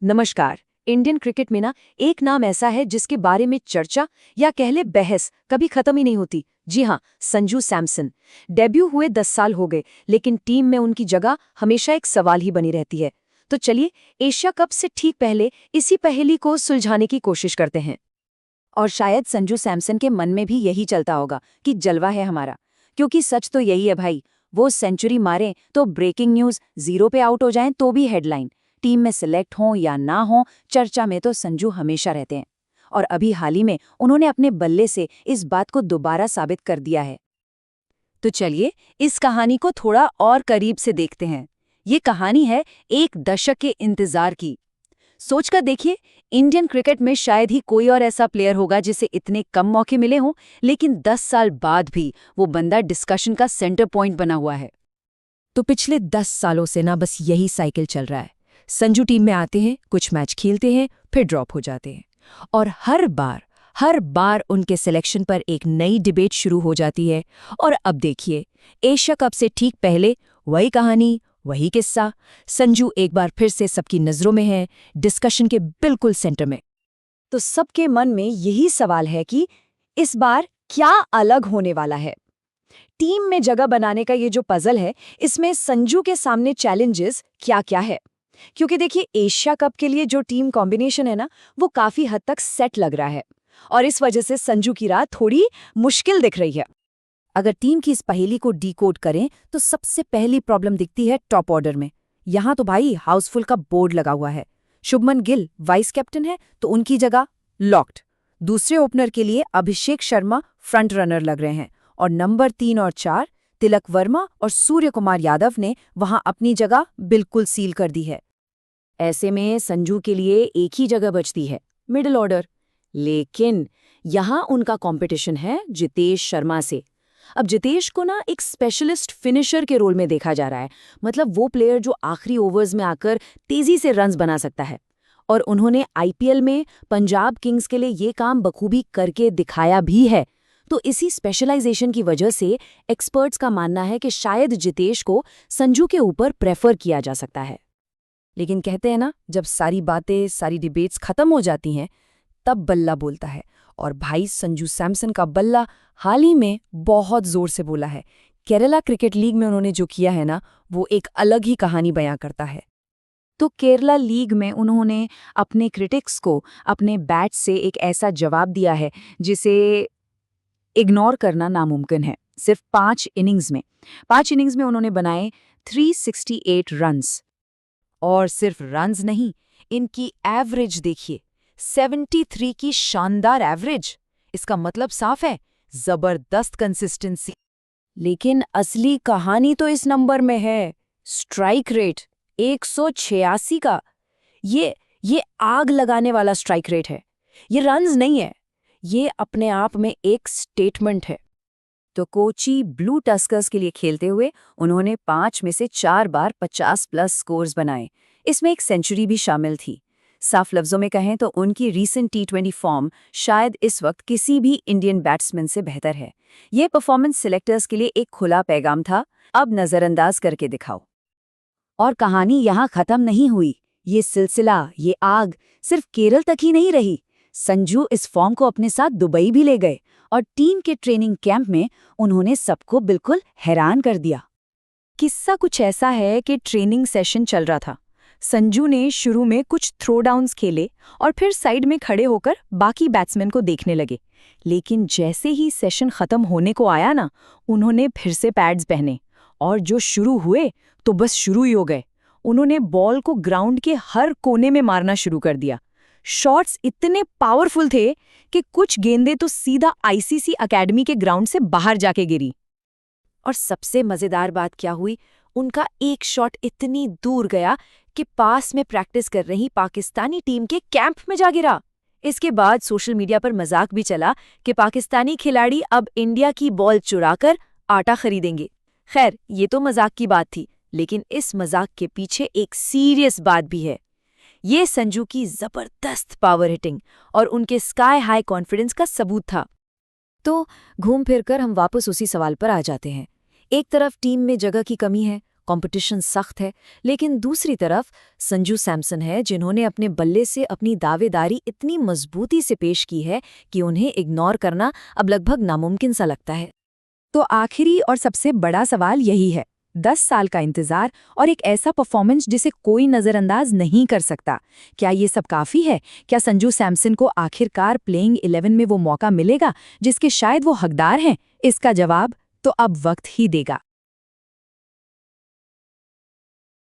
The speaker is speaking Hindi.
नमस्कार। इंडियन क्रिकेट में ना एक नाम ऐसा है जिसके बारे में चर्चा या कह ले बहस कभी खत्म ही नहीं होती। जी हाँ, संजू सैमसन। डेब्यू हुए 10 साल हो गए, लेकिन टीम में उनकी जगह हमेशा एक सवाल ही बनी रहती है। तो चलिए एशिया कप से ठीक पहले इसी पहेली को सुलझाने की कोशिश करते हैं। और शायद संजू सैमसन के मन में भी यही चलता होगा कि जलवा है हमारा, क्योंकि सच तो यही है भाई। वो सेंचुरी मारे तो ब्रेकिंग न्यूज, 0 पे आउट हो जाएं तो भी हेडलाइन। टीम में सिलेक्ट हों या ना हों, चर्चा में तो संजू हमेशा रहते हैं। और अभी हाल ही में उन्होंने अपने बल्ले से इस बात को दोबारा साबित कर दिया है। तो चलिए इस कहानी को थोड़ा और करीब से देखते हैं। ये कहानी है एक दशक के इंतजार की। सोचकर देखिए, इंडियन क्रिकेट में शायद ही कोई और ऐसा प्लेयर होगा जिसे इतने कम मौके मिले हों, लेकिन 10 साल बाद भी वो बंदा डिस्कशन का सेंटर पॉइंट बना हुआ है। तो पिछले 10 सालों से ना बस यही साइकिल चल रहा है। संजू टीम में आते हैं, कुछ मैच खेलते हैं, फिर ड्रॉप हो जाते हैं। और हर बार उनके सिलेक्शन पर एक नई डिबेट शुरू हो जाती है। और अब देखिए, एशिया कप से ठीक पहले वही कहानी, वही किस्सा। संजू एक बार फिर से सबकी नजरों में है, डिस्कशन के बिल्कुल सेंटर में। तो सबके मन में यही सवाल है कि इस बार क्या अलग होने वाला है। टीम में जगह बनाने का ये जो पजल है, इसमें संजू के सामने चैलेंजेस क्या-क्या है। क्योंकि देखिए, एशिया कप के लिए जो टीम कॉम्बिनेशन है ना, वो काफी हद तक सेट लग रहा है। और इस वजह से संजू की राह थोड़ी मुश्किल दिख रही है। अगर टीम की इस पहेली को डीकोड करें तो सबसे पहली प्रॉब्लम दिखती है टॉप ऑर्डर में। यहाँ तो भाई हाउसफुल का बोर्ड लगा हुआ है। शुभमन गिल वाइस कैप्टन है, तो उनकी जगह लॉक्ड। दूसरे ओपनर के लिए अभिषेक शर्मा फ्रंट रनर लग रहे हैं, और नंबर 3 और 4 तिलक वर्मा और सूर्य कुमार यादव ने वहां अपनी जगह बिल्कुल सील कर दी है। ऐसे में संजू के लिए एक ही जगह बचती है, मिडिल ऑर्डर। लेकिन यहां उनका कंपटीशन है जितेश शर्मा से। अब जितेश को ना एक स्पेशलिस्ट फिनिशर के रोल में देखा जा रहा है। मतलब वो प्लेयर जो आखिरी ओवर्स में आकर तेजी से रन्स बना सकता है। और उन्होंने आईपीएल में पंजाब किंग्स के लिए ये काम बखूबी करके दिखाया भी है। तो इसी स्पेशलाइजेशन की वजह से एक्सपर्ट्स का मानना है कि शायद जितेश को संजू के ऊपर प्रेफर किया जा सकता है। लेकिन कहते हैं ना, जब सारी बातें, सारी डिबेट्स खत्म हो जाती हैं, तब बल्ला बोलता है। और भाई संजू सैमसन का बल्ला हाल ही में बहुत जोर से बोला है। केरला क्रिकेट लीग में उन्होंने जो किया है ना, वो एक अलग ही कहानी बयां करता है। तो केरला लीग में उन्होंने अपने क्रिटिक्स को अपने बैट से एक ऐसा जवाब दिया है जिसे इग्नोर करना नामुमकिन है। सिर्फ 5 इनिंग्स में उन्होंने बनाए 368 रन्स। और सिर्फ रन्स नहीं, इनकी एवरेज देखिए, 73 की शानदार एवरेज। इसका मतलब साफ है, जबरदस्त कंसिस्टेंसी। लेकिन असली कहानी तो इस नंबर में है, स्ट्राइक रेट 186 का। ये आग लगाने वाला स्ट्राइक रेट है। ये रन्स नहीं है, ये अपने आप में एक स्टेटमेंट है। तो कोची ब्लू टस्कर्स के लिए खेलते हुए उन्होंने 5 में से 4 बार 50+ स्कोर्स बनाए। इसमें एक सेंचुरी भी शामिल थी। साफ लफ्जों में कहें तो उनकी रीसेंट T20 फॉर्म शायद इस वक्त किसी भी इंडियन बैट्समैन से बेहतर है। ये परफॉर्मेंस सिलेक्टर्स के लिए एक खुला पैगाम था, अब नजरअंदाज करके दिखाओ। और कहानी यहाँ खत्म नहीं हुई। ये सिलसिला, ये आग सिर्फ केरल तक ही नहीं रही। संजू इस फॉर्म को अपने साथ दुबई भी ले गए, और टीम के ट्रेनिंग कैंप में उन्होंने सबको बिल्कुल हैरान कर दिया। किस्सा कुछ ऐसा है कि ट्रेनिंग सेशन चल रहा था। संजू ने शुरू में कुछ थ्रो डाउन्स खेले और फिर साइड में खड़े होकर बाकी बैट्समैन को देखने लगे। लेकिन जैसे ही सेशन खत्म होने को आया ना, उन्होंने फिर से पैड्स पहने, और जो शुरू हुए तो बस शुरू ही हो गए। उन्होंने बॉल को ग्राउंड के हर कोने में मारना शुरू कर दिया। शॉट्स इतने पावरफुल थे कि कुछ गेंदें तो सीधा आईसीसी अकेडमी के ग्राउंड से बाहर जाके गिरी। और सबसे मजेदार बात क्या हुई, उनका एक शॉट इतनी दूर गया कि पास में प्रैक्टिस कर रही पाकिस्तानी टीम के कैंप में जा गिरा। इसके बाद सोशल मीडिया पर मजाक भी चला कि पाकिस्तानी खिलाड़ी अब इंडिया की बॉल चुराकर आटा खरीदेंगे। खैर, ये तो मजाक की बात थी, लेकिन इस मजाक के पीछे एक सीरियस बात भी है। ये संजू की जबरदस्त पावर हिटिंग और उनके स्काई हाई कॉन्फिडेंस का सबूत था। तो घूम फिर कर हम वापस उसी सवाल पर आ जाते हैं। एक तरफ टीम में जगह की कमी है, कंपटीशन सख्त है, लेकिन दूसरी तरफ संजू सैमसन है जिन्होंने अपने बल्ले से अपनी दावेदारी इतनी मजबूती से पेश की है कि उन्हें इग्नोर करना अब लगभग नामुमकिन सा लगता है। तो आखिरी और सबसे बड़ा सवाल यही है, 10 साल का इंतजार और एक ऐसा परफॉर्मेंस जिसे कोई नजरअंदाज नहीं कर सकता। क्या ये सब काफी है? क्या संजू सैमसन को आखिरकार प्लेइंग 11 में वो मौका मिलेगा जिसके शायद वो हकदार हैं? इसका जवाब तो अब वक्त ही देगा।